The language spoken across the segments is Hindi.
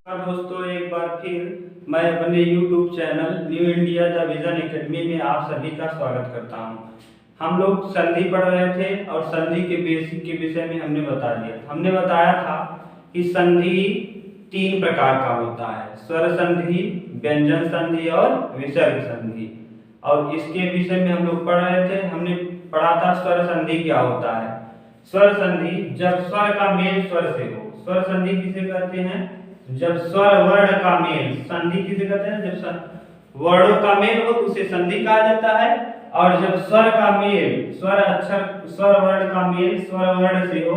दोस्तों, एक बार फिर मैं अपने YouTube channel new India the vision academy में आप सभी का स्वागत करता हूं। हम लोग संधि पढ़ रहे थे और संधि के बेसिक के विषय में हमने बता दिया। हमने बताया था कि संधि तीन प्रकार का होता है: स्वर संधि, व्यंजन संधि और विसर्ग संधि। और इसके विषय में हम लोग पढ़ रहे थे। हमने पढ़ा था स्वर संधि क्या होता है। स्वर संधि जब स्वर का मेल स्वर से हो। स्वर संधि किसे कहते हैं? जब स्वर वर्ण का मेल। संधि किसे कहते हैं? जब वर्णों का मेल हो तो उसे संधि कहा जाता है। और जब स्वर का मेल, स्वर अक्षर, स्वर वर्ण का मेल स्वर वर्ण से हो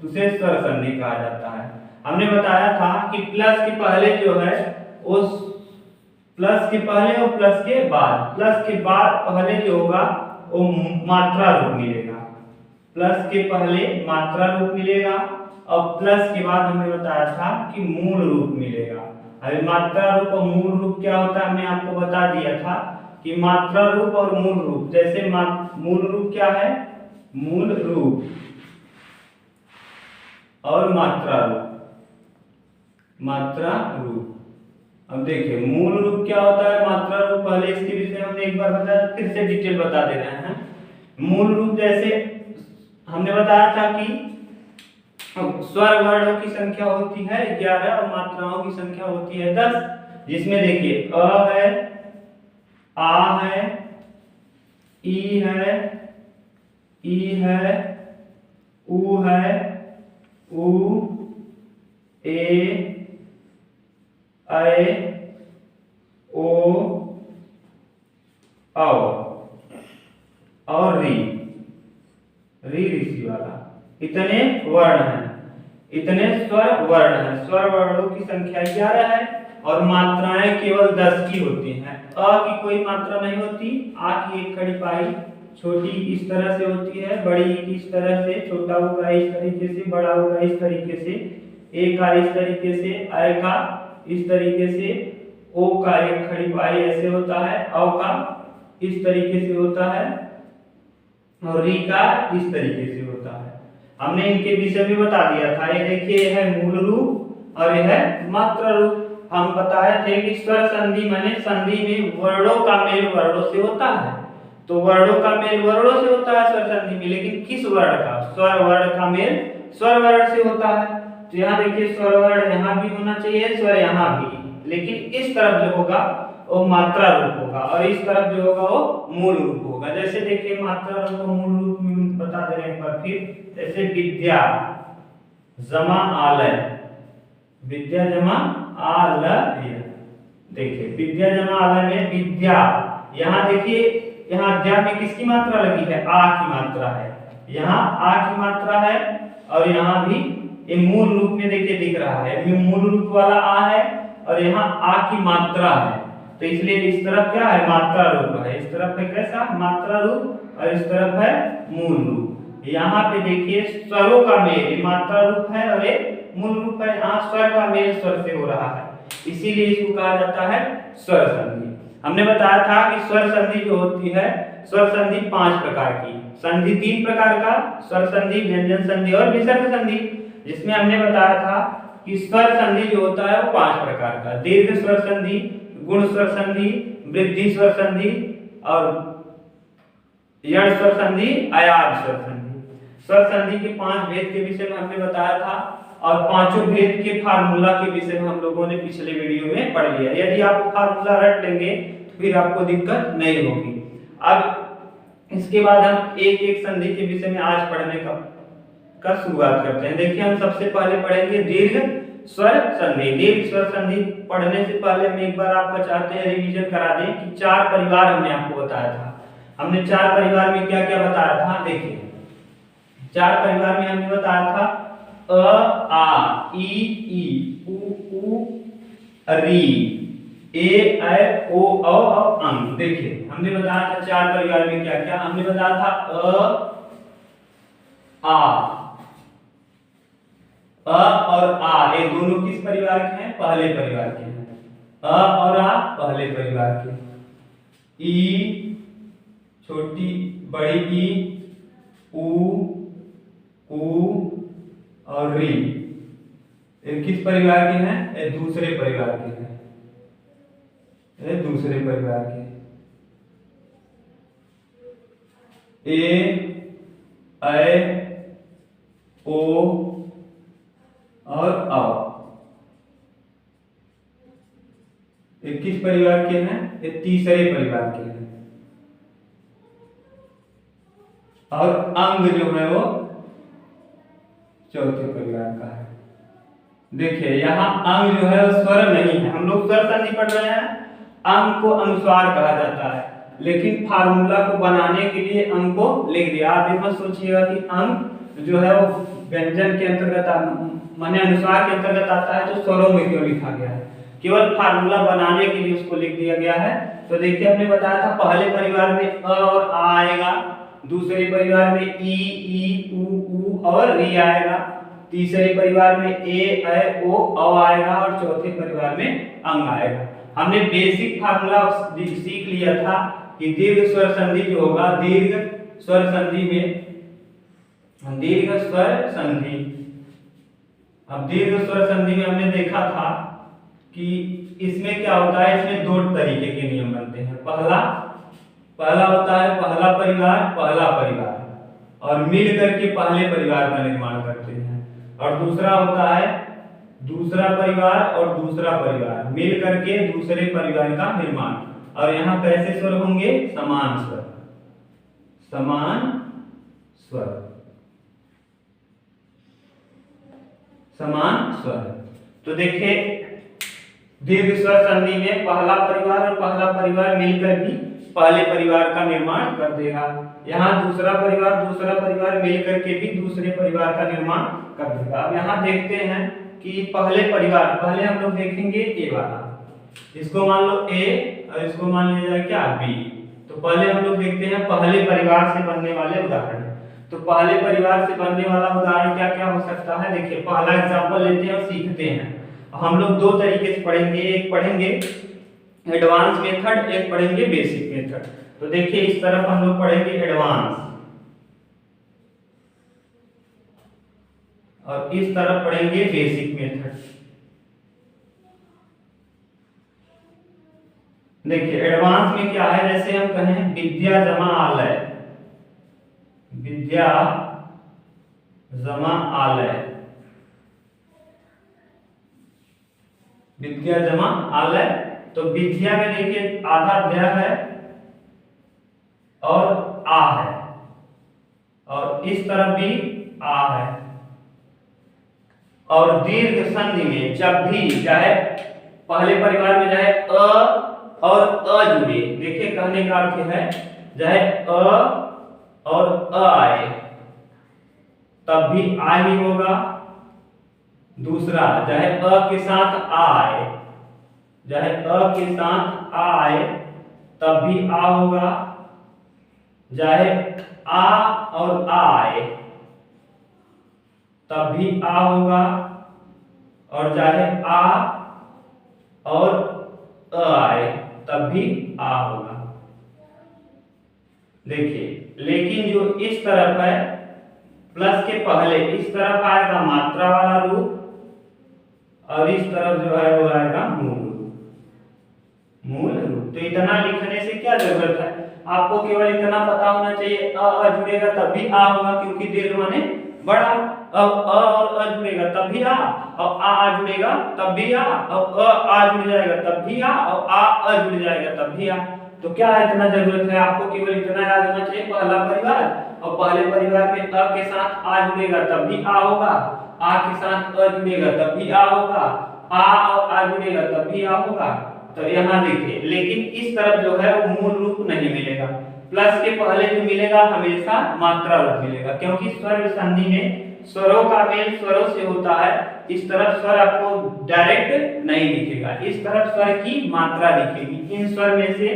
तो उसे स्वर संधि कहा जाता है। हमने बताया था कि प्लस के पहले जो है उस प्लस के पहले और प्लस के बाद, प्लस के बाद पहले जो होगा वो मात्रा रूप मिलेगा। प्लस के पहले मात्रा रूप मिलेगा और प्लस के बाद हमने बताया था कि मूल रूप मिलेगा। अभी मात्रा रूप और मूल रूप क्या होता है हमने आपको बता दिया था कि मात्रा रूप और मूल रूप। जैसे मूल रूप क्या है? मूल रूप और मात्रा रूप। मात्रा रूप। अब देखिए मूल रूप क्या होता है, मात्रा रूप पहले इसके विषय हमने एक बार बताया, फिर से डिटेल बता दे रहे हैं। मूल रूप जैसे हमने बताया था कि स्वर वर्णों की संख्या होती है 11 और मात्राओं की संख्या होती है 10। जिसमें देखिए अ है, आ है, ई है, ई है, उ है, उ, ए, ऐ, ओ, औ और री। ऋषि वाला। इतने वर्ण हैं, इतने स्वर वर्ण हैं। स्वर वर्णों की संख्या 11 है और मात्राएं केवल 10 की होती हैं। अ की कोई मात्रा नहीं होती। आ की एक खड़ी पाई छोटी इस तरह से होती है, बड़ी इस तरह से, छोटा होगा इस तरीके से, बड़ा होगा इस तरीके से, ए का इस तरीके से, ऐ का इस तरीके से, ओ का एक खड़ी पाई ऐसे होता है, औ का इस तरीके से होता है और री का इस तरीके से होता है। हमने इनके विषय में बता दिया था। ये देखिए यह है मूल रूप और यह है मात्रा रूप। हम बताए थे कि स्वर संधि माने संधि में वर्णों का मेल वर्णों से होता है। तो वर्णों का मेल वर्णों से होता है स्वर संधि में, लेकिन किस वर्ण का? स्वर वर्ण का मेल स्वर वर्ण से होता है। तो यहाँ देखिए स्वर वर्ण यहाँ भी होना चाहिए, स्वर यहाँ भी, लेकिन इस तरफ जो होगा वो मात्रा रूप होगा और इस तरफ जो होगा वो मूल रूप होगा। जैसे देखिए मात्रा रूप और मूल रूप में बता दे रहे हैं एक बार फिर। जैसे विद्या जमा आलय, विद्या जमा आलय। देखिए विद्या जमा आलय में विद्या, यहाँ देखिए यहाँ अध्याय में किसकी मात्रा लगी है? आ की मात्रा है। यहाँ आ की मात्रा है और यहाँ भी ये मूल रूप में देखिए दिख रहा है, मूल रूप वाला आ है और यहाँ आ की मात्रा है। तो इसलिए इस तरफ क्या है? मात्रा रूप है। इस तरफ है कैसा? मात्रा रूप और इस तरफ है मूल रूप। यहाँ पे देखिए स्वरों का मेल, मात्रा रूप है और एक मूल रूप है। यहाँ स्वर का मेल स्वर से हो रहा है, इसीलिए इसको कहा जाता है स्वर संधि। हमने बताया था कि स्वर संधि जो होती है, स्वर संधि 5 प्रकार की, संधि 3 प्रकार का, स्वर संधि, व्यंजन संधि और विसर्ग संधि। जिसमें हमने बताया था कि स्वर संधि जो होता है वो 5 प्रकार का: दीर्घ स्वर संधि, गुण स्वर संधि, वृद्धि स्वर संधि और यण स्वर संधि, अयाद स्वर संधि। स्वर संधि के 5 भेद के विषय में हमने बताया था और पांचों भेद के फार्मूला के विषय में हम लोगों ने पिछले वीडियो में पढ़ लिया। यदि आप फार्मूला रट लेंगे तो फिर आपको दिक्कत नहीं होगी। अब इसके बाद हम एक एक संधि के विषय में आज पढ़ने का शुरुआत करते हैं। देखिए हम सबसे पहले पढ़ेंगे दीर्घ स्वर संधि। दीर्घ स्वर संधि पढ़ने से पहले हम एक बार आपको चाहते हैं रिवीजन करा दें कि 4 परिवार हमने आपको बताया था। हमने 4 परिवार में क्या क्या बताया था? देखिए 4 परिवार में हमने बताया था अ आ, ई उ री, ए ऐ ओ औ अंग। देखिए हमने बताया था 4 परिवार में क्या क्या। हमने बताया था अ और आ, ये दोनों किस परिवार के हैं? पहले परिवार के हैं। अ और आ पहले परिवार के। ई छोटी बड़ी ई, उ और री, ये किस परिवार के हैं? ये दूसरे परिवार के हैं, ये दूसरे परिवार के। ए, ऐ, ओ और अ, ये किस परिवार के हैं? ये तीसरे परिवार के हैं। और अंग जो है वो चौथे परिवार का है। देखिए यहाँ अंग जो है वो स्वर नहीं है, हम लोग स्वर संधि पढ़ रहे हैं, अंग को अनुस्वार कहा जाता है, लेकिन फार्मूला को बनाने के लिए अंग को लिख दिया। आप ये मत सोचिएगा कि अंग जो है वो व्यंजन के अंतर्गत माने अनुस्वार के अंतर्गत आता है तो स्वरों में क्यों लिखा गया है, केवल फार्मूला बनाने के लिए उसको लिख दिया गया है। तो देखिए हमने बताया था पहले परिवार में अ और आ आएगा, दूसरे परिवार में ई ऊ और री आएगा, तीसरे परिवार में ए ऐ ओ औ आएगा और चौथे परिवार में अंग आएगा। हमने बेसिक फार्मूला सीख लिया था कि दीर्घ स्वर संधि जो होगा, दीर्घ स्वर संधि में दीर्घ स्वर संधि, अब दीर्घ स्वर संधि में हमने देखा था कि इसमें क्या होता है, इसमें दो तरीके के नियम बनते हैं। पहला होता है पहला परिवार और मिल करके पहले परिवार का निर्माण करते हैं, और दूसरा होता है दूसरा परिवार और दूसरा परिवार मिल करके दूसरे परिवार का निर्माण। और यहाँ कैसे स्वर होंगे? समान स्वर, समान स्वर, समान स्वर। तो देखिए दीर्घ स्वर संधि में पहला परिवार और पहला परिवार मिलकर भी पहले परिवार का निर्माण कर देगा। यहाँ दूसरा परिवार मिलकर के भी दूसरे परिवार का निर्माण कर देगा। अब यहाँ देखते हैं कि पहले हम लोग देखेंगे ए वाला, इसको मान लो ए और इसको मान लिया जाए क्या? बी। तो पहले हम लोग देखते हैं पहले परिवार से बनने वाले उदाहरण। तो पहले परिवार से बनने वाला उदाहरण क्या क्या हो सकता है? देखिए पहला एग्जांपल लेते हैं और सीखते हैं। हम लोग दो तरीके से पढ़ेंगे, एक पढ़ेंगे एडवांस मेथड, एक पढ़ेंगे बेसिक मेथड। तो देखिए इस तरफ हम लोग पढ़ेंगे एडवांस और इस तरफ पढ़ेंगे बेसिक मेथड। देखिए एडवांस में क्या है, जैसे हम कहें विद्या जमा आलय, विद्या जमा आलय, विद्या जमा आलय। तो विद्या में देखिए आधा अध्याय है और आ है, और इस तरफ भी आ है। और दीर्घ संधि में जब भी चाहे पहले परिवार में चाहे अ और अ जुड़े, देखिए कहने का अर्थ है चाहे अ और अ आए तब भी आ ही होगा। दूसरा चाहे अ के साथ आ आए, चाहे अ के साथ आ आए तब भी आ होगा, चाहे आ और आ आए तब भी आ होगा, और चाहे आ और अ आए तब भी आ होगा। देखिए लेकिन जो इस तरफ है प्लस के पहले इस तरफ आएगा मात्रा वाला रूप और इस तरफ जो है वो आएगा मूल रूप। तो इतना लिखने से क्या जरूरत है, आपको केवल इतना पता होना चाहिए अ जुड़ेगा तब भी आ होगा, क्योंकि दीर्घ माने बड़ा। अब अ और अ जुड़ेगा तब भी आ, और आ जुड़ेगा तब भी आ, और आ जुड़ जाएगा तब भी आ, और आ जुड़ जाएगा तब भी आ। तो क्या इतना जरूरत है, आपको केवल इतना याद होना चाहिए पहला परिवार, और पहले परिवार में अ के साथ आ जुड़ेगा तब भी आ होगा, आ के साथ अ जुड़ेगा तब भी आ होगा, आ और आ जुड़ेगा तब भी आ होगा। तो यहाँ देखिए लेकिन इस तरफ जो है वो मूल रूप नहीं मिलेगा, प्लस के पहले जो मिलेगा हमेशा मात्रा रूप मिलेगा, क्योंकि स्वर संधि में स्वरों का मेल स्वरों से होता है। इस तरफ स्वर आपको डायरेक्ट नहीं दिखेगा, इस तरफ स्वर की मात्रा दिखेगी। इन स्वर में से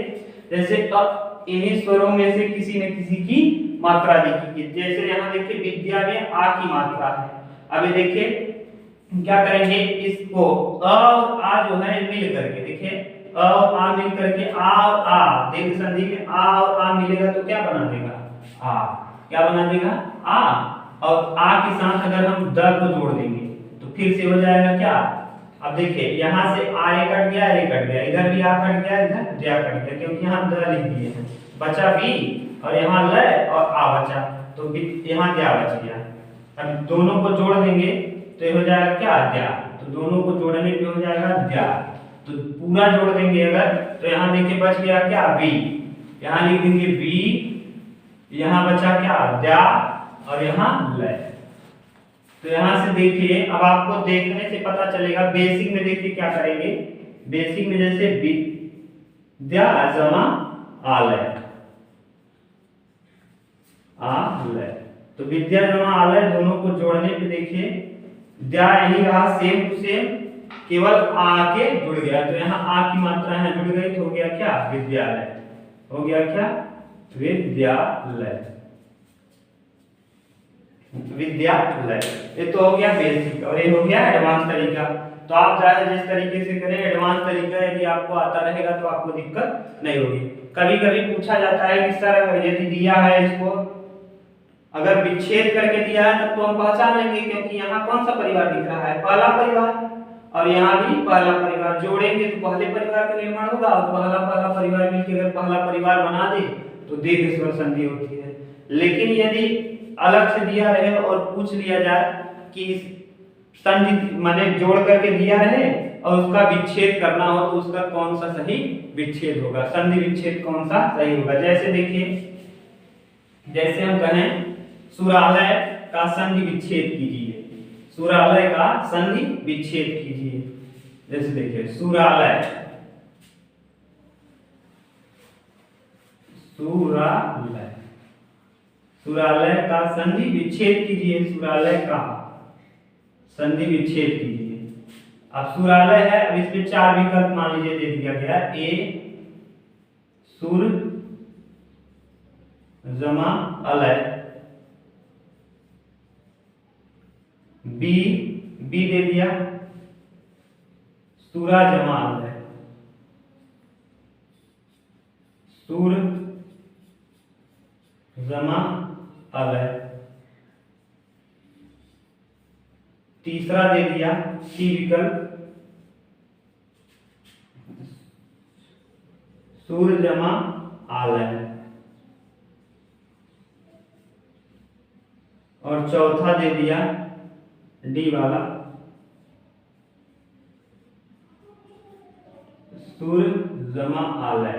जैसे अब इन्हीं स्वरों में से किसी न किसी की मात्रा दिखेगी। जैसे यहाँ देखिए विद्या में आ की मात्रा है। अभी देखिए क्या करेंगे, इसको अ और आ जो है मिल करके, देखिए अ और आ मिल करके आ और आ, दीर्घ संधि में आ और आ मिलेगा तो क्या बना देगा? आ। क्या बना देगा? आ। और आ के साथ अगर हम द को जोड़ देंगे तो फिर से हो जाएगा क्या, अब देखिए यहाँ से आ ए कट गया, इधर भी आ कट गया, इधर द्या कट गया, क्योंकि यहाँ द लिख दिए हैं, बचा बी और यहाँ ल और आ बचा, तो यहाँ द्या बच गया। अब दोनों को जोड़ देंगे तो ये हो जाएगा क्या, द्या, तो दोनों को जोड़ने पे हो जाएगा द्या, तो पूरा जोड़ देंगे अगर तो यहाँ देखिए बच गया क्या, बी, यहाँ लिख देंगे बी, यहाँ बचा क्या, द्या और यहाँ ल। तो यहाँ से देखिए, अब आपको देखने से पता चलेगा, बेसिक में देखिए क्या करेंगे, बेसिक में जैसे विद्या जमा आलय, आलय, तो विद्या जमा आलय दोनों को जोड़ने पे देखिए द्या यही रहा सेम टू सेम, केवल आ के जुड़ गया, तो यहाँ आ की मात्रा है जुड़ गई, तो हो गया क्या, विद्यालय, हो गया क्या, विद्यालय, विद्यालय। ये तो हो गया बेसिक और ये हो गया एडवांस तरीका। तो आप चाहे जिस तरीके से करें, एडवांस तरीका यदि आपको आता रहेगा तो आपको दिक्कत नहीं होगी। कभी कभी पूछा जाता है कि सर अगर यदि दिया है इसको अगर विच्छेद करके दिया है तब तो हम पहचान लेंगे, क्योंकि यहाँ कौन सा परिवार दिख रहा है, पहला परिवार, और यहाँ भी पहला परिवार, जोड़ेंगे तो पहले परिवार का निर्माण होगा, और पहला परिवार मिलकर अगर पहला परिवार बना दे तो दीर्घ स्वर संधि होती है। लेकिन यदि अलग से दिया रहे और पूछ लिया जाए कि संधि माने जोड़ करके दिया रहे और उसका विच्छेद करना हो तो उसका कौन सा सही विच्छेद होगा, संधि विच्छेद कौन सा सही होगा। जैसे देखिए, जैसे हम कहें सुरालय का संधि विच्छेद कीजिए, सुरालय का संधि विच्छेद कीजिए, जैसे देखिए सुरालय, सुरालय, सुरालय का संधि विच्छेद कीजिए, सुरालय का संधि विच्छेद कीजिए। अब सुरालय है, अब इसमें 4 विकल्प मान लीजिए दे दिया गया, ए सुर जमा अलय, बी दे दिया सुरा जमा अलय, सुर जमा अलय, तीसरा दे दिया सी विकल्प सुर जमा आलय, और चौथा दे दिया डी वाला सुर जमा आलय।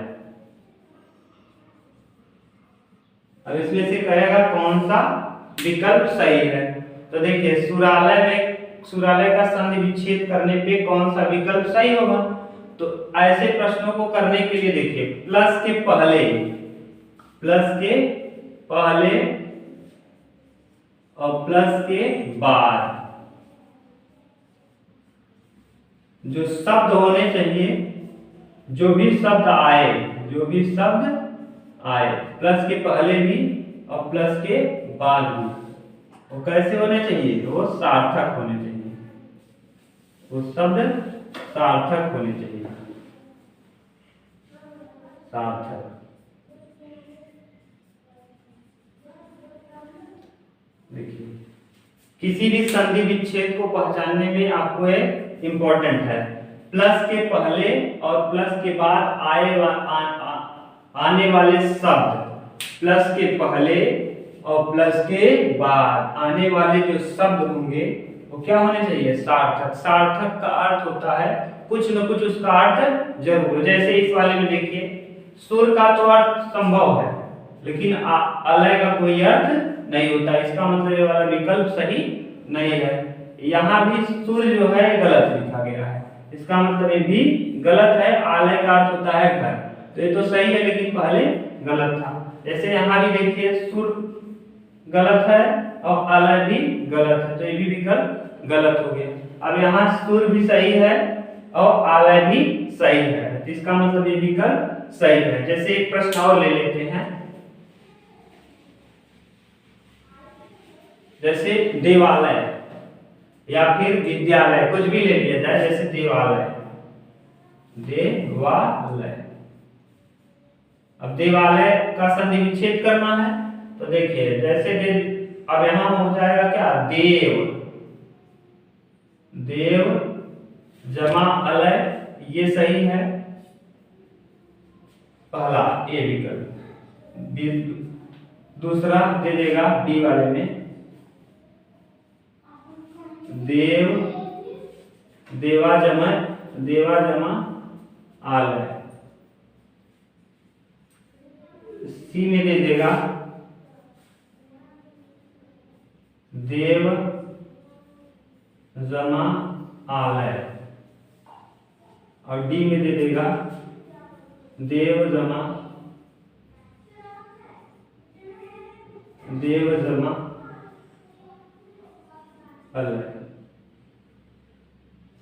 अब इसमें से कहेगा कौन सा विकल्प सही है, तो देखिए सुरालय में सुरालय का संधि विच्छेद करने पे कौन सा विकल्प सही होगा। तो ऐसे प्रश्नों को करने के लिए देखिए प्लस के पहले और प्लस के बाद जो शब्द होने चाहिए, जो भी शब्द आए प्लस के पहले भी और प्लस के बाद भी, वो कैसे होने चाहिए, वो सार्थक होने चाहिए, वो शब्द सार्थक होने चाहिए, सार्थक। देखिए किसी भी संधि विच्छेद को पहचानने में आपको एक इंपॉर्टेंट है, प्लस के पहले और प्लस के बाद आने वाले शब्द, प्लस के पहले और प्लस के बाद आने वाले जो शब्द होंगे वो क्या होने चाहिए, सार्थक। सार्थक का अर्थ होता है कुछ न कुछ उसका अर्थ जरूर। जैसे इस वाले में देखिए सुर का तो अर्थ संभव है लेकिन अलय का कोई अर्थ नहीं होता, इसका मतलब ये वाला विकल्प सही नहीं है। यहाँ भी सुर जो है गलत लिखा गया है, इसका मतलब ये भी गलत है। आलय का अर्थ होता है घर, तो ये तो सही है लेकिन पहले गलत था। जैसे यहाँ भी देखिए सुर गलत है और आलय भी गलत है, तो ये भी विकल्प गलत हो गया। अब यहाँ सुर भी सही है और आलय भी सही है, तो इसका मतलब ये विकल्प सही है। जैसे एक प्रश्न और ले लेते हैं, जैसे देवालय या फिर विद्यालय, कुछ भी ले लिया जाए, जैसे देवालय, अब देवालय का संधि विच्छेद करना है तो देखिए जैसे अब यहां हो जाएगा क्या, देव, देव जमा अलय, ये सही है पहला ए विकल्प। दूसरा दे देगा बी वाले में, देव देवा जमा आलय। सी में दे देगा देव जमा आलय, और डी में दे देगा देव जमा अलय,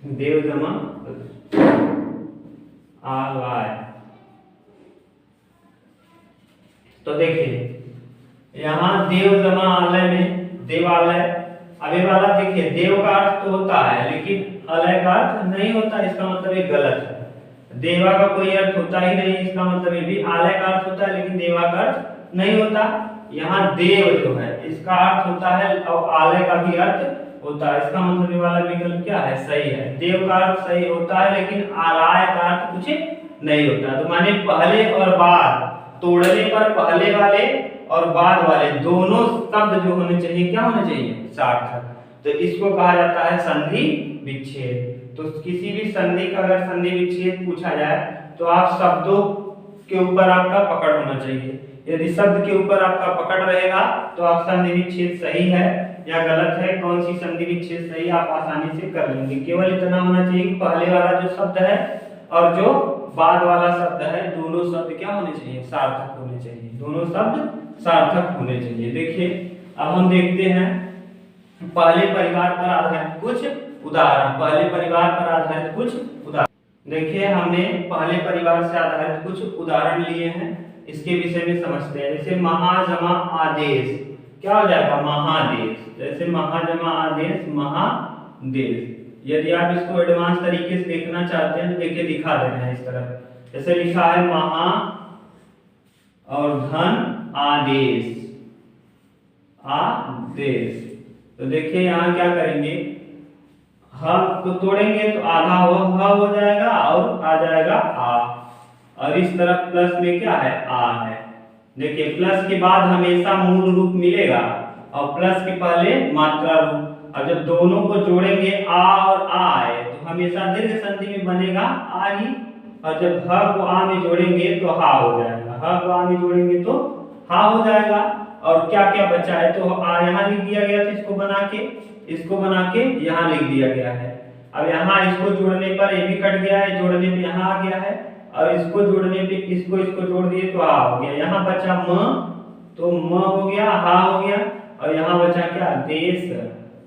देव जमा आलय। तो देखिए यहाँ देव जमा आलय में देवालय, अब ये वाला देखिए देव का अर्थ तो होता है लेकिन अलय का अर्थ नहीं होता, इसका मतलब ये गलत है। देवा का कोई अर्थ होता ही नहीं, इसका मतलब ये भी आलय का अर्थ होता है लेकिन देवा का अर्थ नहीं होता। यहाँ देव जो है इसका अर्थ होता है और आलय का भी अर्थ होता है, इसका मतलब ये वाला विकल्प क्या है, सही है। देव का अर्थ सही होता है लेकिन आलय का अर्थ कुछ नहीं होता। तो माने पहले और बाद, तोड़ने पर पहले वाले और बाद वाले दोनों शब्द जो होने चाहिए क्या होने चाहिए, सार्थक। तो इसको कहा जाता है संधि विच्छेद। तो किसी भी संधि का अगर संधि विच्छेद पूछा जाए तो आप शब्दों के ऊपर आपका पकड़ होना चाहिए। यदि शब्द के ऊपर आपका पकड़ रहेगा तो आप संधि विच्छेद सही है या गलत है, कौन सी संधि विच्छेद सही आप आसानी से कर लेंगे। केवल इतना होना चाहिए कि पहले वाला जो शब्द है और जो बाद वाला शब्द है दोनों शब्द क्या होने चाहिए, सार्थक होने चाहिए, दोनों शब्द सार्थक होने चाहिए। देखिए अब हम देखते हैं पहले परिवार पर आधारित कुछ उदाहरण। पहले परिवार पर आधारित कुछ उदाहरण देखिए, हमने पहले परिवार से आधारित कुछ उदाहरण लिए हैं, इसके विषय में समझते हैं। जैसे महाजमा आदेश क्या हो जाएगा, महादेश। जैसे महाजमा आदेश महादेश। यदि आप इसको एडवांस तरीके से देखना चाहते हैं तो देखिए दिखा दे रहे हैं इस तरह। जैसे लिखा है महा और धन आदेश आदेश। तो देखिए यहाँ क्या करेंगे, ह को तोड़ेंगे तो आधा हो जाएगा और आ जाएगा आ, और इस तरफ प्लस में क्या है, आ है। देखिए प्लस के बाद हमेशा मूल रूप मिलेगा और प्लस के पहले मात्रा रूप। अब जब दोनों को जोड़ेंगे आ और आ आए तो हमेशा दीर्घ संधि में बनेगा आ ही, और जब ह को आ में जोड़ेंगे तो हा हो जाएगा, ह को आ में जोड़ेंगे तो हा हो जाएगा। और क्या क्या बचा है, तो आ यहाँ लिख दिया गया था, इसको बना के यहाँ लिख दिया गया है। अब यहाँ इसको जोड़ने पर ये भी कट गया है, जोड़ने पे यहाँ आ गया है, और इसको जोड़ने पे इसको जोड़ दिए तो आ हो गया। यहाँ बचा म, तो म हो गया, हा हो गया, और यहाँ बचा क्या, देश,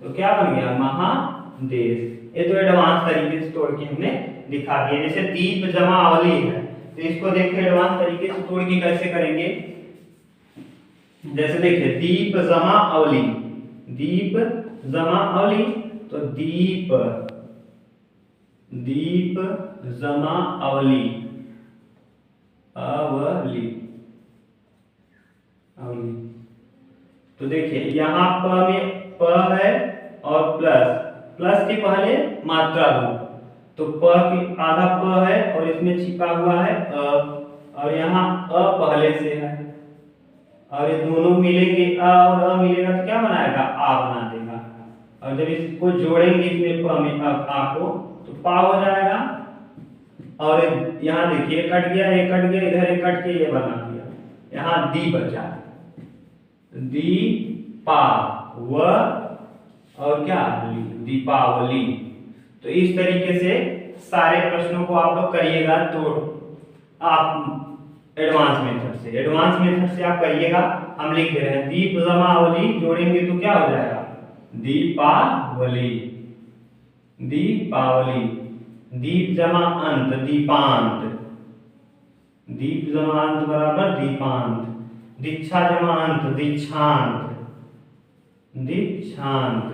तो क्या बन गया, महादेश। ये तो एडवांस तरीके से तोड़ के हमने दिखा दिया। जैसे दीप जमावली है तो इसको देखिए एडवांस तरीके से तोड़ के कैसे करेंगे। जैसे देखिए दीप जमा अवली, दीप जमा अवली, तो दीप जमा अवली, अवली। तो देखिए यहाँ प में प है और प्लस के पहले मात्रा रूप, तो प की आधा प है और इसमें छिपा हुआ है अ, और यहाँ अ पहले से है, और ये दोनों मिलेंगे अ और अ मिलेगा तो क्या बनाएगा, आ बना देगा। और जब इसको जोड़ेंगे इसमें प में आ को तो पा हो जाएगा। और यहाँ देखिए कट गया, ये कट गया, इधर ये कट के ये बना दिया, यहाँ दी बचा, दीपा व और क्या, दीपावली। तो इस तरीके से सारे प्रश्नों को आप लोग करिएगा। तो आप एडवांस मेथड से आप करिएगा। हम लिख दे रहे हैं दीप जमावली, जोड़ेंगे तो क्या हो जाएगा, दीपावली, दीपावली। दीप जमा अंत, दीपांत, दीप जमा अंत बराबर दीपांत। दीक्षा जमा अंत, दीक्षांत, दीक्षांत।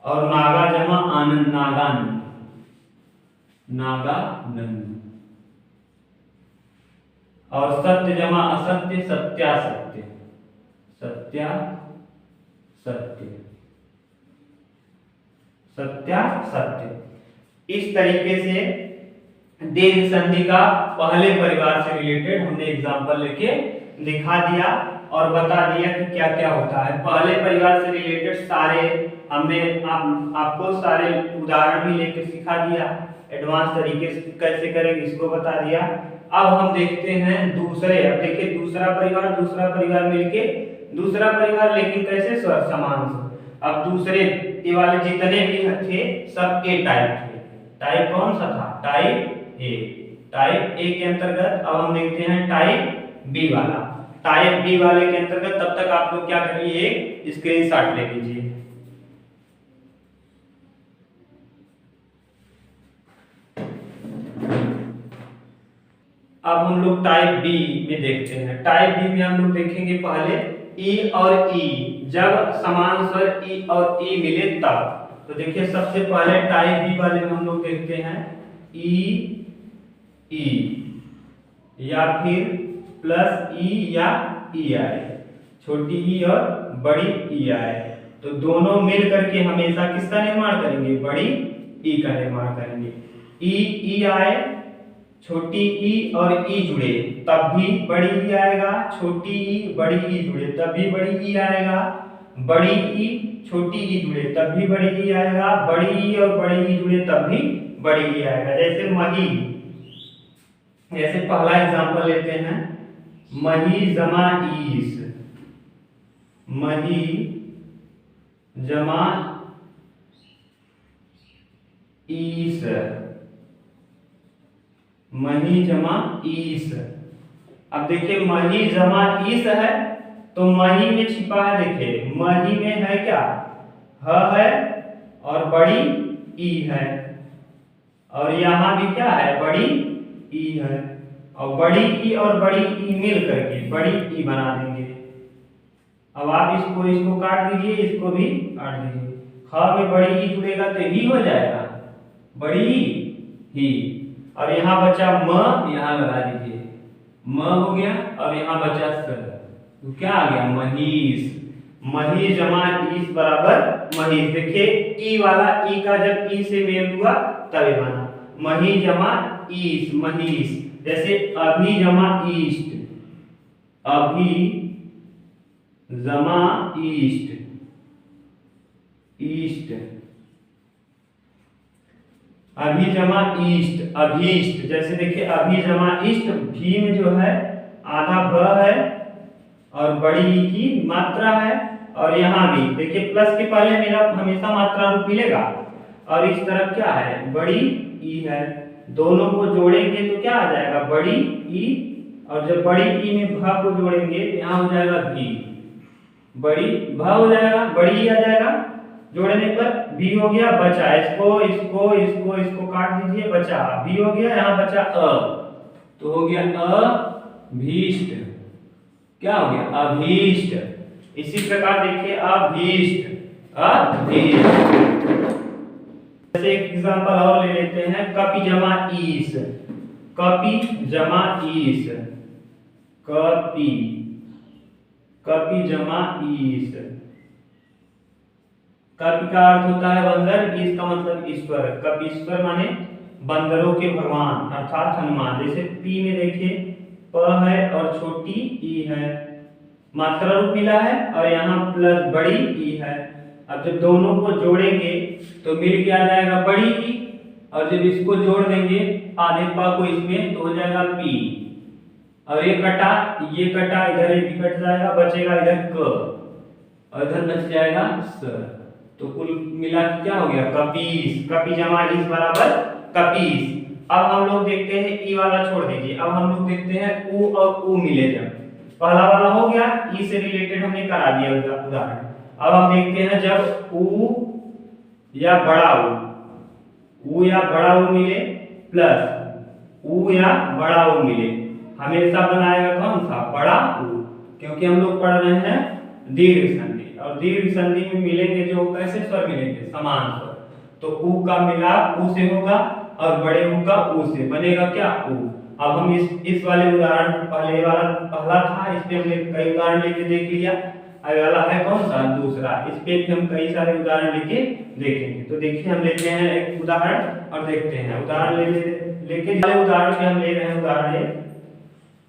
और नागा जमा आनंद, नागानंद, नागानंद। और सत्य जमा असत्य, सत्यासत्य, सत्यासत्य। सत्या सत्य। इस तरीके से दीर्घ संधि का पहले परिवार से रिलेटेड हमने एग्जांपल लेके दिखा दिया और बता दिया कि क्या क्या होता है। पहले परिवार से रिलेटेड सारे हमने आपको सारे उदाहरण भी लेके सिखा दिया, एडवांस तरीके से कैसे करेंगे इसको बता दिया। अब हम देखते हैं दूसरे। अब देखिए दूसरा परिवार मिलके दूसरा परिवार, लेकिन कैसे स्वर समान स्वर। अब दूसरे ये वाले जितने भी थे सब ए टाइप थे। टाइप कौन सा था? Type A. टाइप ए के अंतर्गत अब हम देखते हैं टाइप बी वाला। टाइप बी वाले के अंतर्गत तब तक आप लोग क्या करिए, एक स्क्रीनशॉट ले लीजिए। अब हम लोग टाइप बी में देखते हैं। टाइप बी में हम लोग देखेंगे पहले ई और ई, जब समान स्वर ई और ई मिले तब। तो देखिए सबसे पहले टाइप बी वाले में हम लोग देखते हैं ई ई या फिर प्लस ई या ई आए, छोटी ई और बड़ी ई आए, तो दोनों मिल करके हमेशा किसका निर्माण करेंगे? बड़ी ई का निर्माण करेंगे। ई आए, छोटी ई और ई जुड़े तब भी बड़ी ई आएगा, छोटी ई बड़ी ई जुड़े तब भी बड़ी ई आएगा, बड़ी ई छोटी ई जुड़े तब भी बड़ी ई आएगा, बड़ी ई और बड़ी ई जुड़े तब भी बड़ी ई आएगा। जैसे मही, जैसे पहला एग्जांपल लेते हैं, मही जमा ईस, मही जमा ईस, मही जमा ईस। अब देखिए मही जमा ईस है तो मही में छिपा है, देखिए मही में है क्या? ह है और बड़ी ई है, और यहाँ भी क्या है? बड़ी ई है, और बड़ी ई और बड़ी ई मिल करके बड़ी ई बना देंगे। अब आप इसको काट दीजिए, इसको भी काट दीजिए। ख में बड़ी ई जुड़ेगा तो ही हो जाएगा बड़ी ही, और यहाँ बचा म, यहाँ लगा दीजिए, म हो गया, और यहाँ बचा स, तो क्या आ गया? महीस। मही जमा ईस बराबर महीस। देखिए ई वाला, ई का जब ई से मेल हुआ तब ये बना मही जमा ईस, महीस। जैसे अभी जमा ईस्ट, अभी जमा ईस्ट, ईस्ट, अभी जमा ईस्ट, अभीष्ट। जैसे देखिए अभी जमा ईस्ट, भी में जो है आधा ब है और बड़ी ई की मात्रा है, और यहाँ भी देखिए प्लस के पहले मेरा हमेशा मात्रा रूप मिलेगा, और इस तरफ क्या है? बड़ी ई है। दोनों को जोड़ेंगे तो क्या आ जाएगा? बड़ी ई, और जब बड़ी ई में भ को जोड़ेंगे तो यहाँ हो जाएगा भी, बड़ी भ हो जाएगा, बड़ी ई आ जाएगा। जोड़ने पर भी हो गया, बचा इसको काट दीजिए, बचा भी हो गया, यहाँ बचा अ, तो हो गया अभीष्ट। क्या हो गया? अभीष्ट। इसी प्रकार देखिए अभीष्ट, अभीष्ट। जैसे एक एग्जांपल और ले लेते हैं, कपि जमा ईस, कपि जमा ईस, कपि जमा ईस। कपि का अर्थ होता है बंदर, ईस का मतलब ईश्वर। कपीश्वर माने बंदरों के भगवान अर्थात हनुमान। जैसे पी में देखिए प है और छोटी ई है, मात्रा रूप मिला है, और यहाँ प्लस बड़ी ई है। अब जब दोनों को जोड़ेंगे तो मिल के आ जाएगा बड़ी ई, और जब इसको जोड़ देंगे आधे प को इसमें तो हो जाएगा पी, और ये कटा इधर ही भी कट जाएगा, बचेगा इधर क, और इधर बच जाएगा स। तो कुल मिला के क्या हो गया? कपीस। कपि जमा ईस बराबर कपीस। अब हम लोग देखते हैं ई वाला छोड़ दीजिए, अब हम लोग देखते हैं ऊ और ऊ मिले। जब पहला वाला हो गया, ई से रिलेटेड हमने करा दिया उदाहरण। अब हम देखते हैं जब ऊ या बड़ा ऊ या बड़ा ऊ मिले प्लस ऊ या बड़ा ऊ मिले, हमेशा बनाएगा कौन सा? बड़ा ऊ, क्योंकि हम लोग पढ़ रहे हैं दीर्घ संधि, और दीर्घ संधि में मिलेंगे जो कैसे स्वर मिलेंगे? समान स्वर। तो ऊ का मिलाप ऊ से होगा, और बड़े ऊ का ऊ से बनेगा क्या? ऊ। अब हम इस वाले उदाहरण, पहला था, इस पे हमने कई उदाहरण लेके देख लिया। ये वाला है कौन सा, दूसरा। इस पे भी हम कई सारे उदाहरण लेके देखेंगे। तो देखिए हम लेते हैं एक उदाहरण और देखते हैं। उदाहरण लेके उदाहरण में हम ले रहे हैं उदाहरण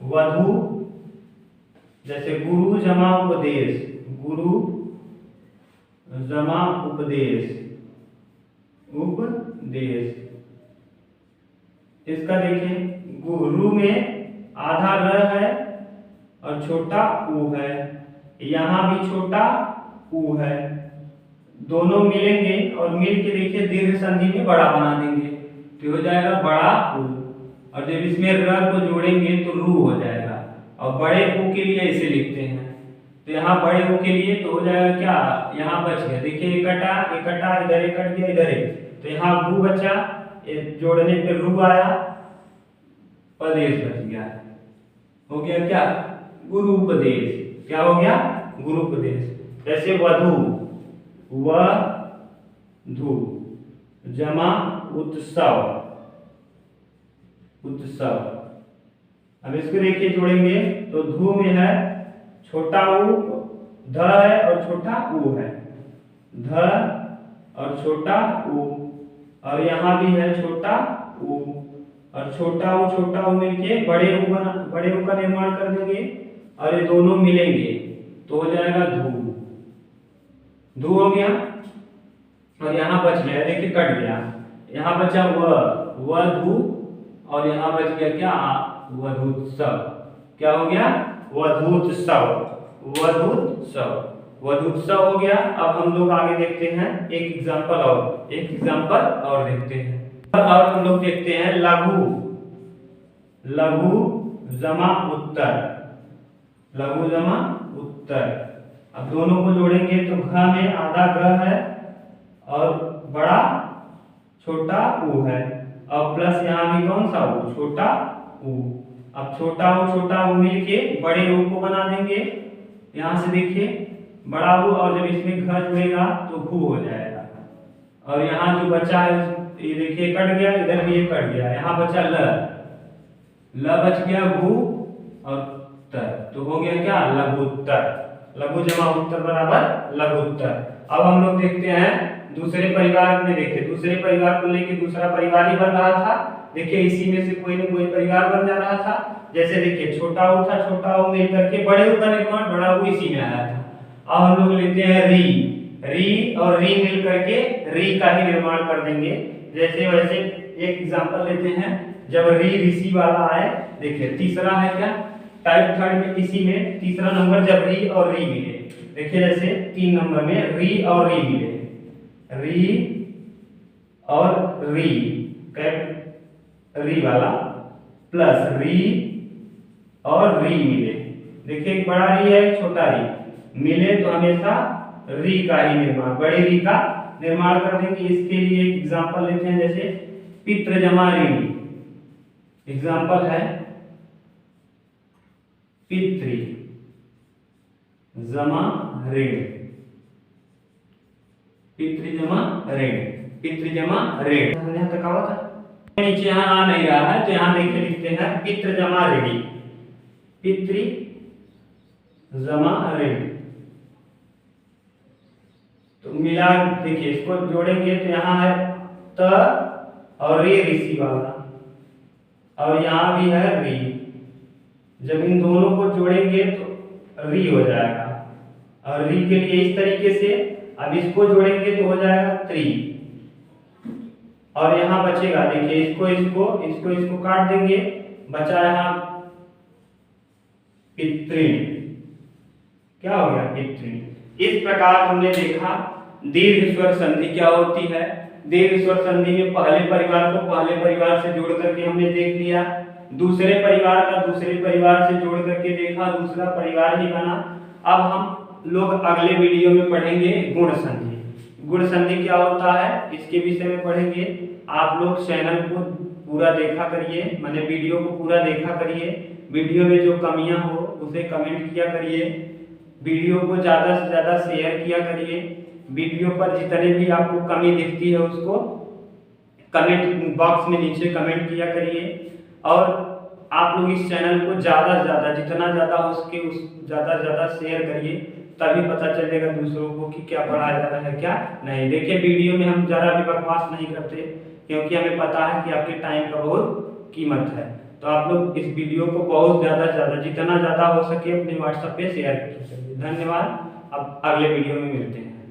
वधु, जैसे गुरु जमा उपदेश, गुरु जमा उपदेश, उपदेश। इसका देखिए गुरु में आधा र है और छोटा ऊ है, यहाँ भी छोटा ऊ है, दोनों मिलेंगे और मिल के देखिए दीर्घ संधि में बड़ा बना देंगे तो हो जाएगा बड़ा ऊ। और जब इसमें र को जोड़ेंगे तो रू हो जाएगा। और बड़े ऊ के लिए ऐसे लिखते हैं, तो यहाँ बड़े ऊ के लिए तो हो जाएगा क्या, यहाँ बच गया देखिए इकट्ठा इकट्ठा, इधर एक कट गया इधर एक, तो यहाँ गु बचा, जोड़ने पे रू आया, प्रदेश बच गया, हो गया क्या गुरु उपदेश। क्या हो गया गुरु उपदेश। जैसे वधु, वधु जमा उत्सव, उत्सव। अब इसको देखिए जोड़ेंगे तो धू में है छोटा ऊ, ध है और छोटा ऊ है, ध और छोटा ऊ, और यहाँ भी है छोटा ऊ और छोटा ऊ मिलके बड़े ऊ का निर्माण कर देंगे और ये दोनों मिलेंगे तो हो जाएगा धू, धू हो गया। और यहाँ बच गया देखिए कट गया, यहाँ बचा वधु और यहाँ बच गया क्या वधूत्सव। क्या हो गया वधूत्सव, वधूत्सव, वधूत्सव हो गया। अब हम लोग आगे देखते हैं एक एग्जांपल और देखते हैं। और हम लोग देखते हैं लघु, लघु जमा उत्तर, लघु जमा उत्तर। अब दोनों को जोड़ेंगे तो घ में आधा घ है और बड़ा छोटा ऊ है और प्लस यहाँ भी कौन सा ऊ, छोटा ऊ। अब छोटा ऊ मिलके बड़े ऊ को बना देंगे, यहाँ से देखिए बड़ा ऊ, और जब इसमें घ जुड़ेगा तो घू हो जाएगा। और यहाँ जो बचा है ये देखिए कट गया, इधर भी ये कट गया, यहाँ बचा ल बच गया घू और तर, तो हो गया क्या लघुत्तर। लघु जमा उत्तर बराबर लघुत्तर। अब हम लोग देखते हैं दूसरे परिवार में। देखिए दूसरे परिवार को लेके दूसरा परिवार ही बन रहा था, देखिए इसी में से कोई न कोई परिवार बन जा रहा था। जैसे देखिए छोटा ऊ था, छोटा ऊ मिल करके बड़े ऊ का निर्माण, बड़ा ऊ इसी में आया था। अब हम लोग लेते हैं री, री और री मिल करके री का ही निर्माण कर देंगे। जैसे वैसे एक एग्जांपल लेते हैं, जब री ऋषि वाला आए, देखिए तीसरा है क्या टाइप थर्ड में, इसी में तीसरा नंबर जब री और री मिले, देखिए जैसे 3 नंबर में री और री मिले, री और री, री वाला प्लस री और री मिले, देखिए एक बड़ा री है एक छोटा री मिले तो हमेशा री का ही निर्माण, बड़ी री का निर्माण कर देंगे। इसके लिए एक एग्जांपल लेते हैं, जैसे पितृ जमा ऋणी। एग्जांपल है पितृ जमा ऋण, पितृ जमा ऋण, पितृ जमा ऋण। यहाँ तक आवा था, नीचे यहाँ आ नहीं रहा है तो यहाँ देखिए लिखते हैं पितृ जमा ऋणी, पितृ जमा ऋण। तो मिला देखिए इसको जोड़ेंगे तो यहाँ है त और रे ऋषि वाला, और यहाँ भी है री। जब इन दोनों को जोड़ेंगे तो री हो जाएगा, और री के लिए इस तरीके से। अब इसको जोड़ेंगे तो हो जाएगा त्री, और यहाँ बचेगा देखिए इसको काट देंगे, बचा यहाँ पितृण। क्या हो गया पितृण। इस प्रकार हमने देखा दीर्घ स्वर संधि क्या होती है। दीर्घ स्वर संधि में पहले परिवार को पहले परिवार से जोड़ करके हमने देख लिया, दूसरे परिवार का दूसरे परिवार से जोड़ करके देखा, दूसरा परिवार ही बना। अब हम लोग अगले वीडियो में पढ़ेंगे गुण संधि। गुण संधि क्या होता है इसके विषय में पढ़ेंगे। आप लोग चैनल को पूरा देखा करिए, मैंने वीडियो को पूरा देखा करिए। वीडियो में जो कमियां हो उसे कमेंट किया करिए, वीडियो को ज़्यादा से ज़्यादा शेयर किया करिए। वीडियो पर जितने भी आपको कमी दिखती है उसको कमेंट बॉक्स में नीचे कमेंट किया करिए। और आप लोग इस चैनल को ज़्यादा से ज़्यादा जितना ज़्यादा हो सके उस ज़्यादा से ज़्यादा शेयर करिए, तभी पता चलेगा दूसरों को कि क्या पढ़ाया जा रहा है क्या नहीं। देखिए वीडियो में हम जरा भी बकवास नहीं करते, क्योंकि हमें पता है कि आपके टाइम का बहुत कीमत है। तो आप लोग इस वीडियो को बहुत ज़्यादा से ज़्यादा जितना ज़्यादा हो सके अपने व्हाट्सएप पे शेयर कीजिए। धन्यवाद, अब अगले वीडियो में मिलते हैं।